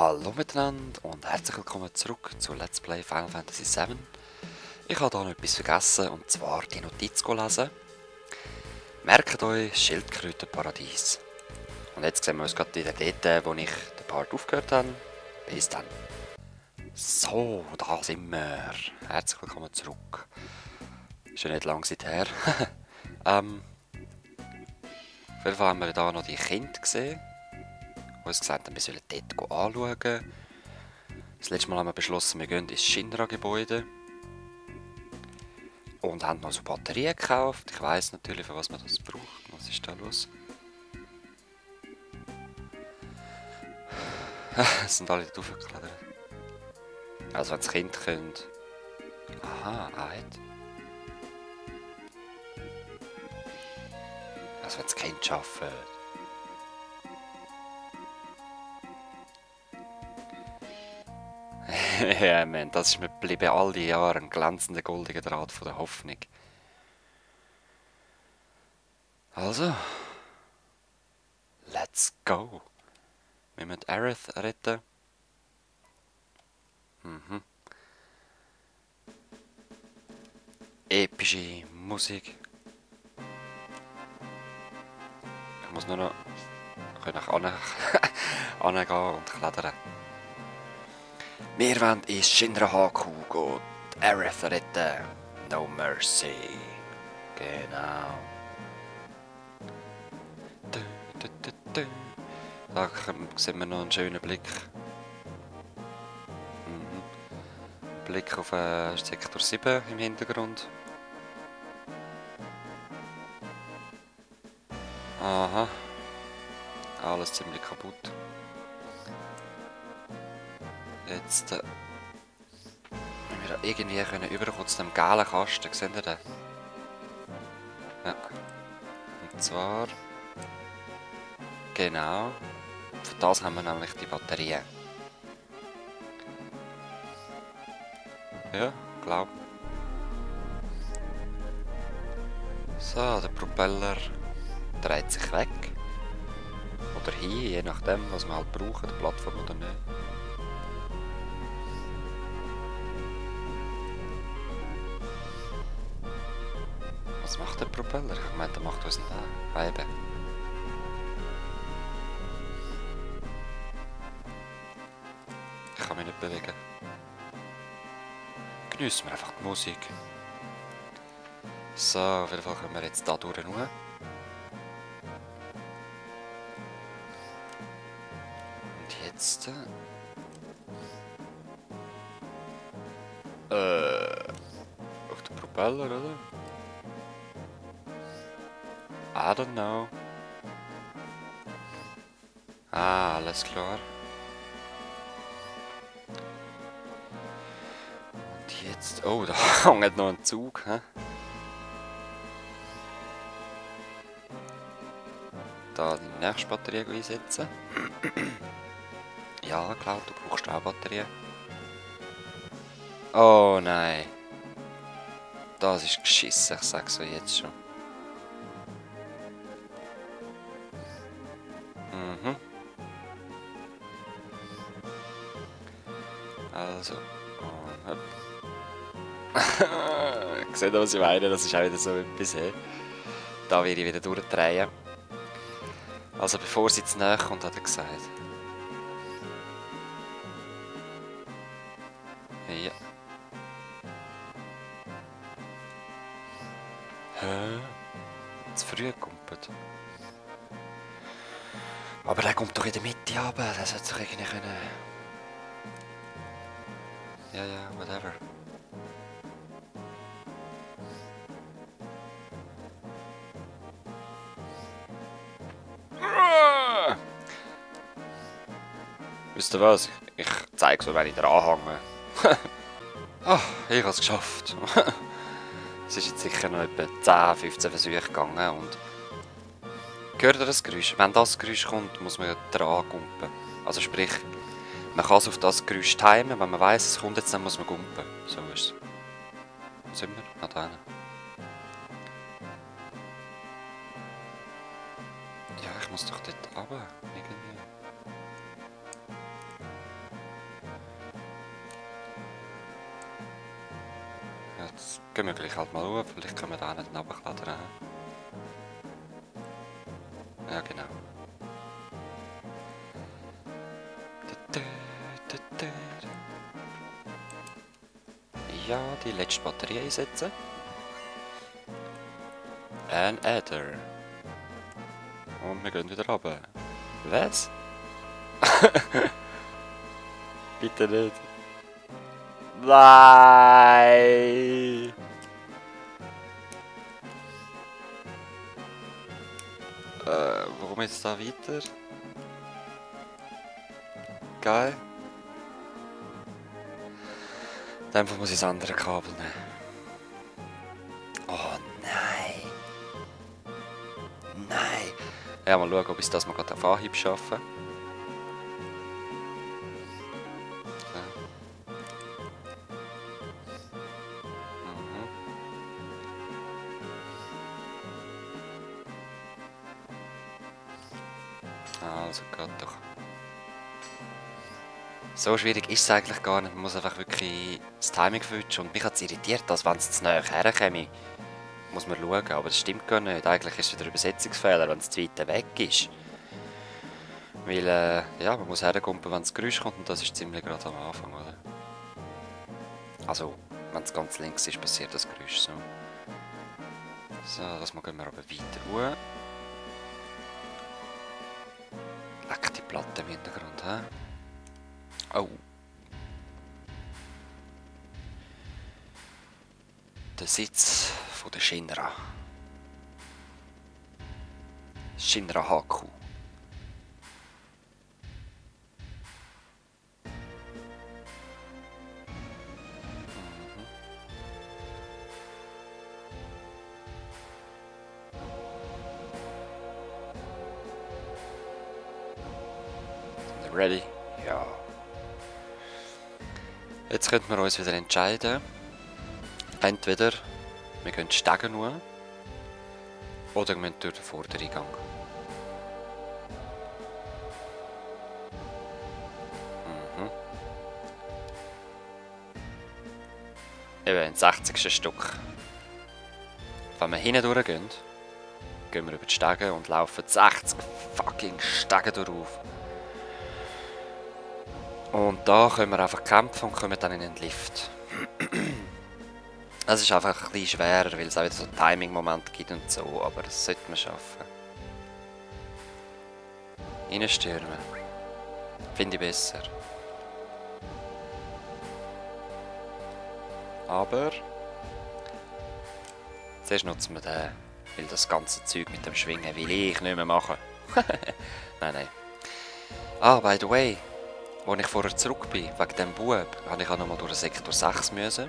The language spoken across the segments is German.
Hallo miteinander und herzlich willkommen zurück zu Let's Play Final Fantasy VII. Ich habe hier noch etwas vergessen, und zwar die Notiz lesen. Merkt euch Schildkrötenparadies. Und jetzt sehen wir uns gerade wieder dort, wo ich den Part aufgehört habe. Bis dann. So, da sind wir. Herzlich willkommen zurück. Ist ja nicht lange her. Auf jeden Fall haben wir hier noch die Kinder gesehen, die uns gesagt haben, wir sollen dort anschauen. Das letzte Mal haben wir beschlossen, wir gehen ins Shinra-Gebäude. Und haben noch so Batterien gekauft. Ich weiss natürlich, für was man das braucht. Was ist da los? Es sind alle dort aufgeklettert. Also wenn das Kind könnt. Aha, Eid. Also wenn das Kind arbeitet. Ja, man, das ist mir geblieben all die Jahre ein glänzender goldiger Draht von der Hoffnung. Also, let's go. Wir müssen Aerith retten. Epische Musik. Ich muss nur noch nach angehen und klettern. Wir wollen ins Shinra HQ gehen, Aerith retten. No mercy. Genau. Da sehen wir noch einen schönen Blick. Blick auf Sektor 7 im Hintergrund. Aha. Alles ziemlich kaputt. Jetzt wenn wir da irgendwie können überkommen zu dem gelben Kasten, seht ihr den? Ja. Und zwar genau. Für das haben wir nämlich die Batterien. Ja, glaub. So, der Propeller dreht sich weg. Oder hin, je nachdem, was wir halt brauchen, die Plattform oder nicht. Was macht der Propeller? Ich meine, der macht uns nicht Weibe. Ich kann mich nicht bewegen. Geniessen wir einfach die Musik. So, auf jeden Fall können wir jetzt da durch. Und jetzt... auf den Propeller, oder? I don't know. Ah, alles klar. Und jetzt... Oh, da hängt noch ein Zug, hä? Da die nächste Batterie einsetzen. Ja, klar, du brauchst auch Batterien. Oh nein. Das ist geschissen, ich sag's euch jetzt schon. Also. Oh, ich sehe, was ich meine, das ist auch wieder so etwas. Hey. Da werde ich wieder durchdrehen. Also bevor sie jetzt näher kommt, hat er gesagt. Ja. Hä? Zu früh gekumpelt. Aber der kommt doch in der Mitte runter, der sollte sich irgendwie können... Ja, ja, whatever. Wisst ihr was? Ich zeige so, wenn ich dran hänge. Ah, ich habe es geschafft. Es ist jetzt sicher noch etwa 10, 15 Versuche gegangen und... Hört ihr das Geräusch? Wenn das Geräusch kommt, muss man dran gumpen. Also sprich, man kann es auf das Geräusch timen, wenn man weiss, es kommt jetzt, dann muss man gumpen. So ist es. Wo sind wir? Ah, da hinten. Ja, ich muss doch dort runter. Irgendwie. jetzt gehen wir gleich halt mal hoch. Vielleicht können wir da nicht runterklettern. Ja, genau. Ja, die letzte Batterie einsetzen. Ein Adder. Und wir gehen wieder runter. Was? Bitte nicht. Nein! Warum jetzt da weiter? Geil. Dann muss ich das andere Kabel nehmen. Oh nein! Nein! Ja, mal schauen, ob ich das mal gerade auf Anhieb schaffe. Also geht doch. So schwierig ist es eigentlich gar nicht. Man muss einfach wirklich das Timing verwünschen. Und mich hat es irritiert, als wenn es zu nahe herkäme. Muss man schauen, aber das stimmt gar nicht. Eigentlich ist es wieder ein Übersetzungsfehler, wenn es zu weit weg ist. Weil, ja, man muss herkommen, wenn das Geräusch kommt und das ist ziemlich gerade am Anfang, oder? Also, wenn es ganz links ist, passiert das Geräusch so. So, das gehen wir aber weiter hoch. Leck die Platte im Hintergrund, hä? Oh. Der Sitz von der Shinra. Shinra Haku. Ready? Ja. Jetzt könnten wir uns wieder entscheiden. Entweder wir gehen die Stege nur oder wir müssen durch den vorderen Eingang. Eben, ein 60. Stück. Wenn wir hinten durchgehen, gehen wir über die Stege und laufen 60 fucking Stege durch. Und da können wir einfach kämpfen und kommen dann in den Lift. Es ist einfach ein bisschen schwerer, weil es auch wieder so Timing-Momente gibt und so, aber das sollte man schaffen. Reinstürmen. Finde ich besser. Aber zuerst nutzen wir den, weil das ganze Zeug mit dem Schwingen will ich nicht mehr machen. Nein, nein. Ah, by the way. Als ich vorher zurück bin, wegen dem Bub, habe ich auch noch mal durch den Sektor 6 müssen.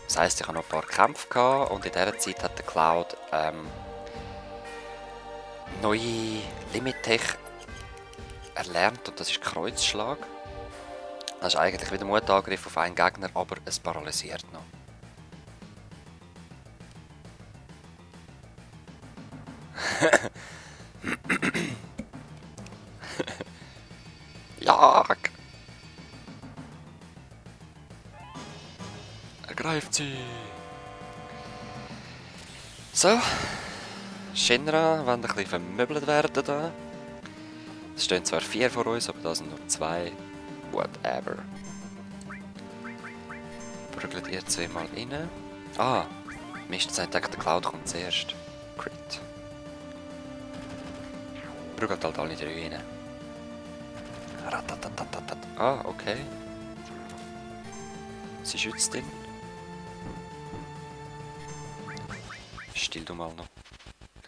Das heisst, ich hatte noch ein paar Kämpfe gehabt und in dieser Zeit hat der Cloud neue Limit-Tech erlernt und das ist Kreuzschlag. Das ist eigentlich wieder ein Mutangriff auf einen Gegner, aber es paralysiert noch. Jag! Ergreift sie! So. Shinra wollen ein bisschen vermöbelt werden da. Es stehen zwar 4 vor uns, aber da sind nur 2. Whatever. Prügelt ihr 2-mal rein. Ah! Mist, sagt der Cloud kommt zuerst. Crit. Prügelt halt alle 3 rein. Ah, okay. Sie schützt ihn. Still du mal noch.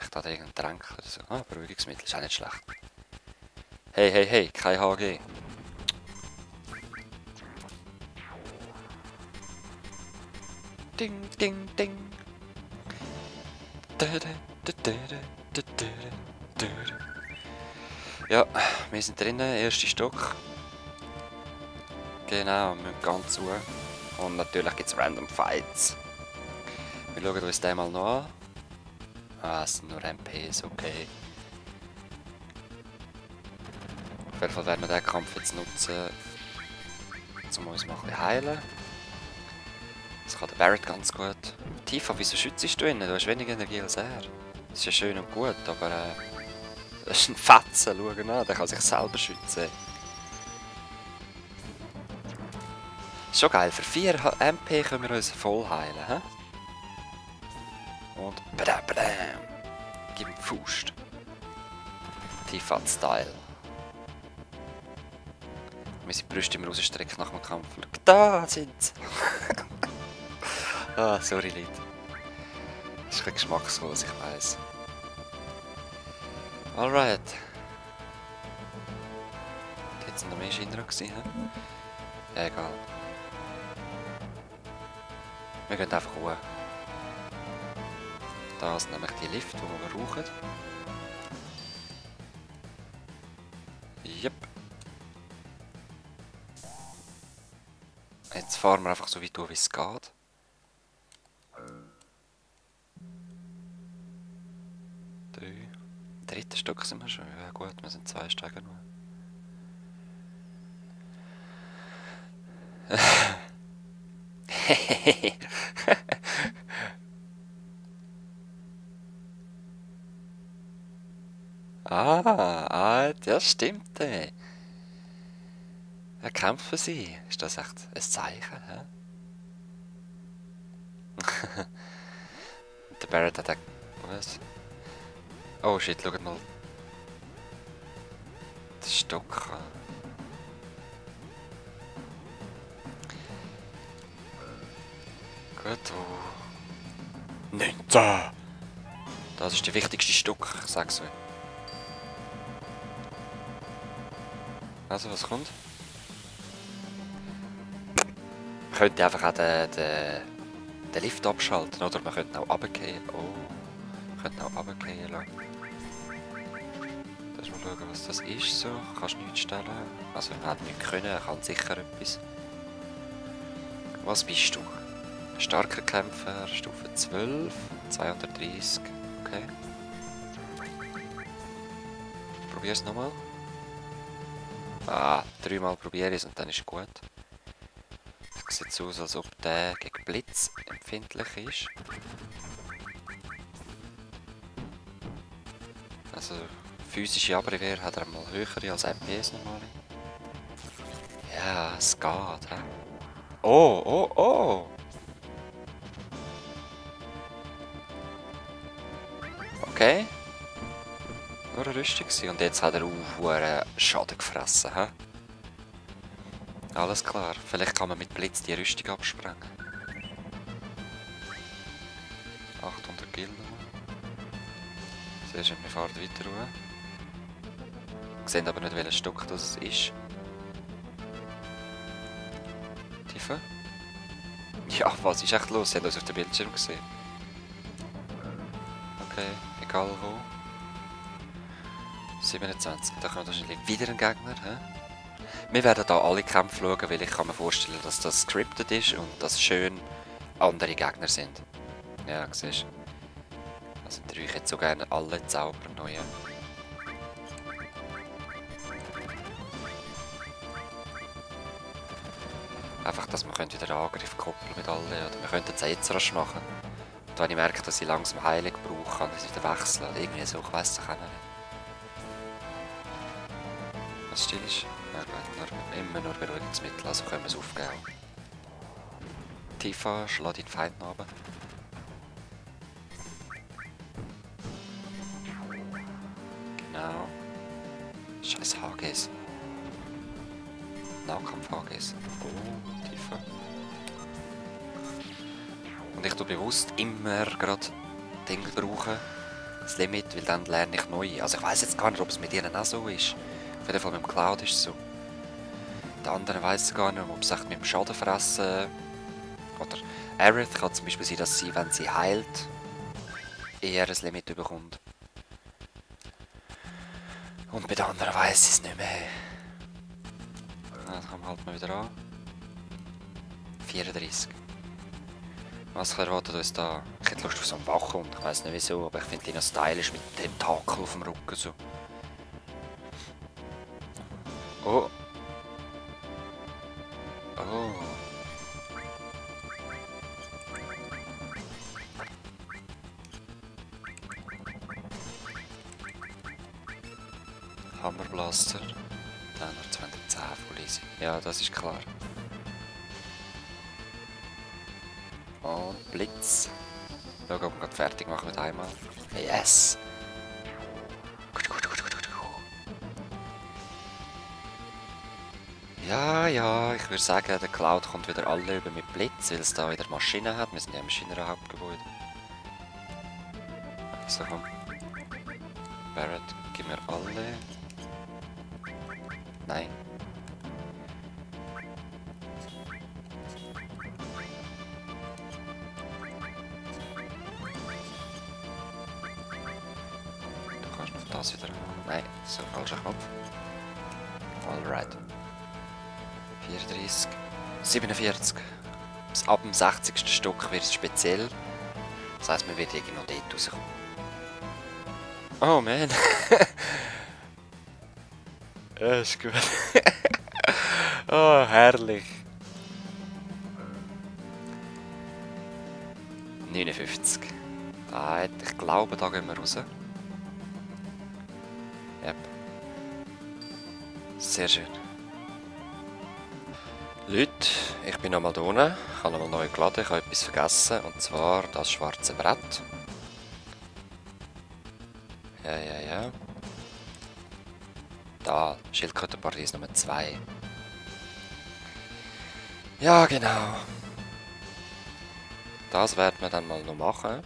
Ich da irgendein Trank oder so. Ah, Beruhigungsmittel ist auch nicht schlecht. Hey, hey, hey, kein HG. Ding, ding, ding. Ja, wir sind drinnen, erster Stock. Genau, wir müssen ganz hoch. Und natürlich gibt es Random Fights. Wir schauen uns den mal noch an. Ah, es sind nur MPs, okay. Auf jeden Fall werden wir diesen Kampf jetzt nutzen, um uns mal ein bisschen heilen. Das kann der Barret ganz gut. Tifa, wieso schützt du ihn? Du hast weniger Energie als er. Das ist ja schön und gut, aber das ist ein Fetzen, schau an, der kann sich selber schützen. Ist schon geil, für 4 MP können wir uns voll heilen, hä? Und badam, badam. Gib ihm die Faust. Tifa-Style. Wir sind die Brüste immer rausstrecken nach dem Kampf. Da sind sie! Ah, sorry Leute. Das ist ein geschmackslos, ich weiss. Alright. Jetzt sind noch mehr Shinra gewesen, hä? Ja, egal. Wir gehen einfach hoch. Da ist nämlich die Lift, die wir brauchen. Yep. Jetzt fahren wir einfach so weit durch, wie es geht. Dritte Stück sind wir schon. Ja gut, wir sind 2 Stege nur. Das stimmt. Er kämpft für sie. Ist das echt ein Zeichen? Hä? Der Barret hat was? Oh shit, schaut mal. Den Stock an. Gut, oh. 19! Das ist der wichtigste Stock, ich sag's euch. Also, was kommt? Man könnte einfach auch den Lift abschalten, oder? Man könnte auch runtergehen. Oh, man könnte auch runtergehen lassen. Lass mal schauen, was das ist. So, kannst du nichts stellen. Also, er hat nichts können, er kann sicher etwas. Was bist du? Starker Kämpfer, Stufe 12, 230. Okay. Probier's nochmal. 3-mal probiere ich es und dann ist gut. Es sieht so aus, als ob der gegen Blitz empfindlich ist. Also physische Abwehr hat er mal höhere als MPs normale. Ja, es geht. He? Oh, oh, oh! Okay. Nur eine Rüstung und jetzt hat er auch Schaden gefressen. He? Alles klar, vielleicht kann man mit Blitz die Rüstung absprengen. 800 Gil nochmal. Sehr schön, wir fahren weiter hoch. Wir sehen aber nicht, welches Stock das ist. Tifa? Ja, was ist echt los? Sie haben uns auf dem Bildschirm gesehen. Okay, egal wo. 27, da kommt wahrscheinlich wieder ein Gegner. He? Wir werden hier alle Kämpfe schauen, weil ich kann mir vorstellen, dass das scripted ist und dass schön andere Gegner sind. Ja, siehst du. Also ich jetzt so gerne alle Zauber neu. Einfach, dass wir wieder einen Angriff koppeln mit allen. Oder wir könnten es jetzt rasch machen. Und wenn ich merke, dass ich langsam Heilung brauche, kann ich es wieder wechseln. Oder irgendwie so, ich weiss es auch nicht. Was still ist? Ja, immer nur Beruhigungsmittel, also können wir es aufgeben. Tifa, schlag deinen Feind runter. Genau. Scheiß HGs. Nahkampf HGs. Oh, Tifa. Und ich tue bewusst immer gerade Dinge brauchen. Das Limit, weil dann lerne ich neu. Also ich weiss jetzt gar nicht, ob es mit ihnen auch so ist. Auf jeden Fall mit dem Cloud ist es so. Die anderen weiss gar nicht, ob es echt mit dem Schaden fressen. Oder Aerith kann zum Beispiel sein, dass sie, wenn sie heilt, eher ein Limit bekommt. Und bei den anderen weiss sie es nicht mehr. Dann kommen wir halt mal wieder an. 34. Was erwartet uns da? Ich hätte Lust auf so einen Wachhund. Ich weiss nicht wieso, aber ich finde ihn noch stylisch mit dem Tentakel auf dem Rücken so. Oh. Oh. Hammerblaster. Dann noch 210 voll easy. Ja, das ist klar. Und Blitz. Schauen, ob wir gerade fertig machen mit einmal. Yes! Ja, ja, ich würde sagen, der Cloud kommt wieder alle über mit Blitz, weil es da wieder Maschinen hat. Wir sind ja im Maschinenhauptgebäude. So, komm. Barrett, gib mir alle. Nein. Du kannst noch das wieder. Nein, so falscher Knopf. Alright. 34. 47. Ab dem 60. Stück wird es speziell. Das heisst, wir werden irgendwie noch dort rauskommen. Oh man. Ja, ist gut. Oh, herrlich. 59. Right, ich glaube, da gehen wir raus. Yep. Sehr schön. Leute, ich bin nochmal da unten. Ich habe nochmal neu geladen, ich habe etwas vergessen. Und zwar das schwarze Brett. Ja. Da, Schildkrötenparadies Nummer 2. Ja, genau. Das werden wir dann mal noch machen.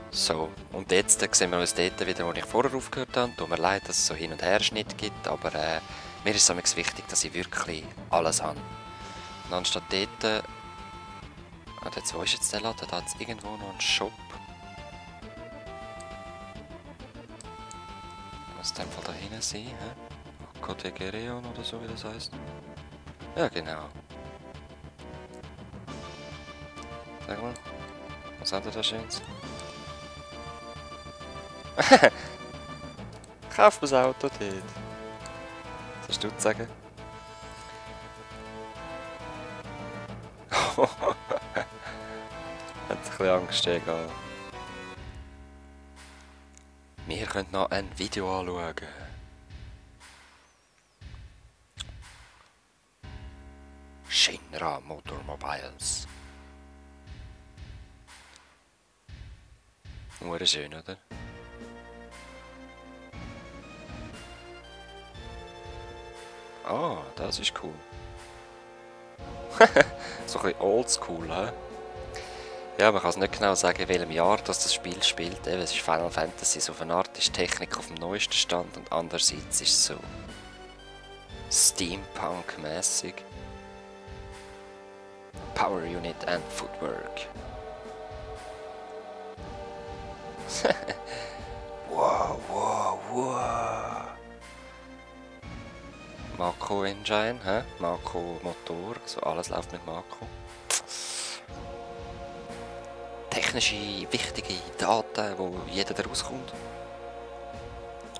So, und jetzt sehen wir uns dort wieder, wo ich vorher aufgehört habe. Tut mir leid, dass es so Hin- und Herschnitt gibt, aber mir ist es wichtig, dass ich wirklich alles habe. Und anstatt dort... wo ist jetzt der Laden? Da hat es irgendwo noch einen Shop. Muss in dem Fall da hinten sein, hä? Cotegerion oder so, wie das heisst. Ja, genau. Sag mal, was hat er da Schönes? Kauf mir das Auto dort. Was hast du zu sagen? Hat ein bisschen Angst, egal. Wir können noch ein Video anschauen. Shinra Motormobiles. Nur schön, oder? Ah, das ist cool. So ein bisschen oldschool, hä? Ja, man kann es nicht genau sagen, in welchem Jahr das Spiel spielt. Eben, es ist Final Fantasy. So auf eine Art ist die Technik auf dem neuesten Stand und andererseits ist es so Steampunk-mäßig. Power Unit and Footwork. Wow. Mako Engine, hä? Mako Motor, also alles läuft mit Mako. Technische, wichtige Daten, wo jeder daraus kommt.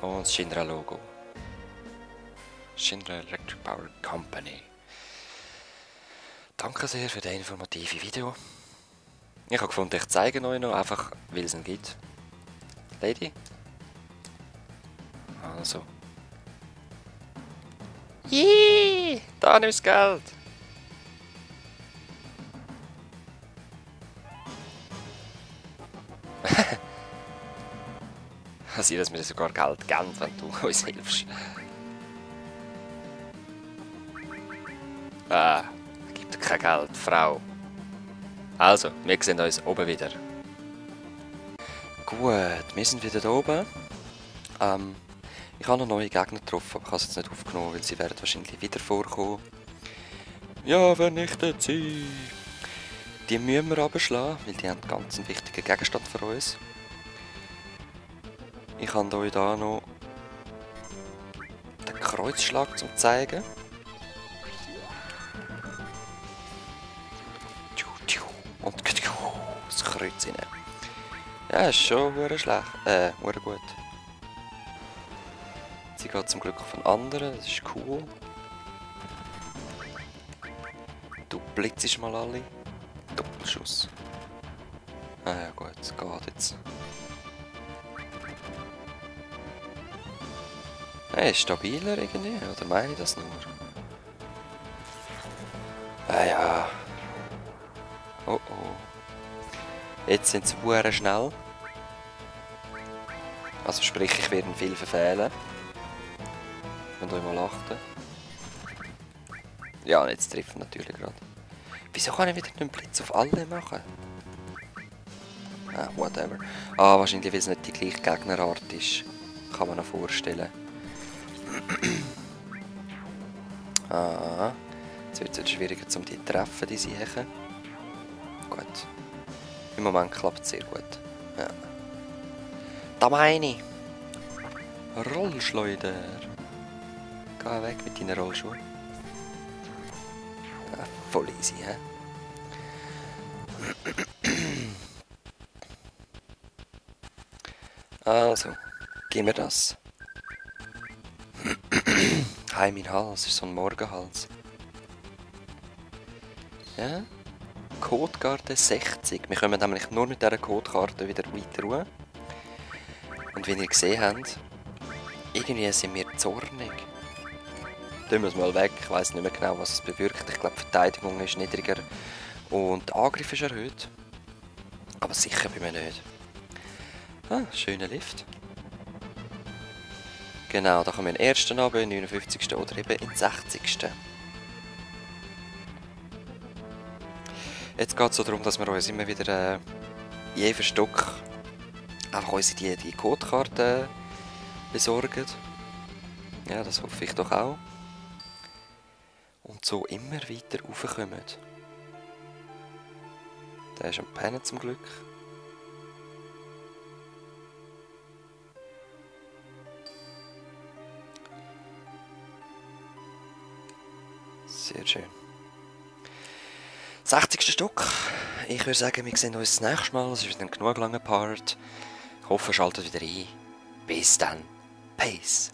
Und das Shinra Logo. Shinra Electric Power Company. Danke sehr für das informative Video. Ich habe gefunden, ich zeige euch noch, einfach weil es ihn gibt. Lady? Also. Yee! Da nimmst du Geld! Kann sein, dass wir dir sogar Geld geben, wenn du uns hilfst. Gibt dir kein Geld, Frau. Also, wir sehen uns oben wieder. Gut, wir sind wieder da oben. Ich habe noch neue Gegner getroffen, aber ich habe sie jetzt nicht aufgenommen, weil sie werden wahrscheinlich wieder vorkommen. Ja, vernichtet sie! Die müssen wir abschlagen, weil die haben einen ganz wichtigen Gegenstand für uns. Ich habe euch hier noch den Kreuzschlag zum zeigen. Und das Kreuz rein. Ja, ist schon schlecht. Gut. Sie geht zum Glück auf einen anderen, das ist cool. Du blitzest mal alle. Doppelschuss. Ah ja gut, es geht jetzt. Er ist stabiler irgendwie, oder meine ich das nur? Ah ja. Oh oh. Jetzt sind sie sehr schnell. Also sprich, ich werde viel verfehlen. Könnt ihr mal achten. Ja, und jetzt trifft natürlich gerade. Wieso kann ich wieder einen Blitz auf alle machen? Ah, whatever. Ah, wahrscheinlich, weil es nicht die gleiche Gegnerart ist. Kann man noch vorstellen. Ah, jetzt wird es wieder schwieriger, um die zu treffen, die Siechen. Gut. Im Moment klappt es sehr gut. Ja. Da meine ich. Rollschleuder. Geh weg mit deinen Rollschuhen. Ja, voll easy, hä? Also, gib mir das. Hi, mein Hals, ist so ein Morgenhals. Ja? Codekarte 60. Wir kommen nämlich nur mit dieser Codekarte wieder weiter ruhen. Und wie ihr gesehen habt, irgendwie sind wir zornig. Tun wir es mal weg, ich weiss nicht mehr genau, was es bewirkt. Ich glaube, die Verteidigung ist niedriger und der Angriff ist erhöht. Aber sicher bei mir nicht. Ah, schöner Lift. Genau, da kommen wir in den ersten runter, in den 59. oder eben in den 60. Jetzt geht es so darum, dass wir uns immer wieder je für Stück einfach unsere die Codekarte besorgen. Ja, das hoffe ich doch auch. Und so immer weiter raufkommen. Der ist am Pennen zum Glück. Sehr schön. 60. Stück. Ich würde sagen, wir sehen uns das nächste Mal. Es ist wieder ein genug langer Part. Ich hoffe, ihr schaltet wieder ein. Bis dann. Peace.